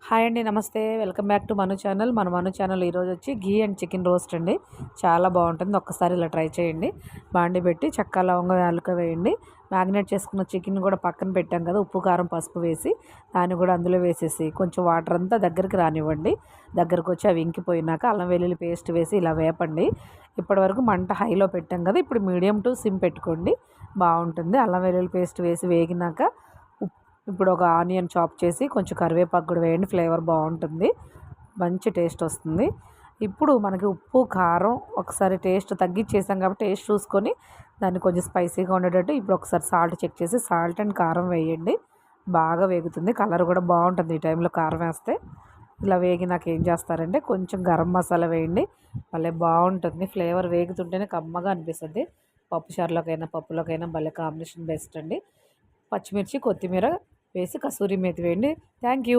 Hi అండి. నమస్తే. Welcome back to Manu channel. మన మను ఛానల్ ఈరోజు వచ్చి ఘీ అండ్ చికెన్ రోస్ట్ అండి. చాలా బాగుంటుంది. ఒక్కసారి ఇలా ట్రై చేయండి. బాండి పెట్టి చెక్క, లవంగం, యాలకుల వేయండి. మ్యాగ్నేట్ చేసుకున్న చికెన్ కూడా పక్కన పెట్టాం కదా, ఉప్పు కారం పసుపు వేసి దాన్ని కూడా అందులో వేసేసి కొంచెం వాటర్ అంతా దగ్గరికి రానివ్వండి. దగ్గరకు వచ్చి అవి ఇంకిపోయినాక అల్లం వెల్లుల్లి పేస్ట్ వేసి ఇలా వేపండి. ఇప్పటివరకు మంట హైలో పెట్టాం కదా, ఇప్పుడు మీడియం టు సిమ్ పెట్టుకోండి. బాగుంటుంది. అల్లం వెల్లుల్లి పేస్ట్ వేసి వేగినాక ఇప్పుడు ఒక ఆనియన్ చాప్ చేసి కొంచెం కరివేపాకు కూడా వేయండి. ఫ్లేవర్ బాగుంటుంది, మంచి టేస్ట్ వస్తుంది. ఇప్పుడు మనకి ఉప్పు కారం ఒకసారి టేస్ట్ తగ్గించేసాం కాబట్టి టేస్ట్ చూసుకొని దాన్ని కొంచెం స్పైసీగా ఉండేటట్టు ఇప్పుడు ఒకసారి సాల్ట్ చెక్ చేసి సాల్ట్ అండ్ కారం వేయండి. బాగా వేగుతుంది. కలర్ కూడా బాగుంటుంది ఈ టైంలో కారం వేస్తే. ఇలా వేగినాక ఏం చేస్తారంటే కొంచెం గరం మసాలా వేయండి. భలే బాగుంటుంది. ఫ్లేవర్ వేగుతుంటేనే కమ్మగా అనిపిస్తుంది. పప్పుచారులోకైనా పప్పులోకైనా భలే కాంబినేషన్ బెస్ట్ అండి. పచ్చిమిర్చి కొత్తిమీర వేసి కసూరి మేతి వేయండి. Thank you.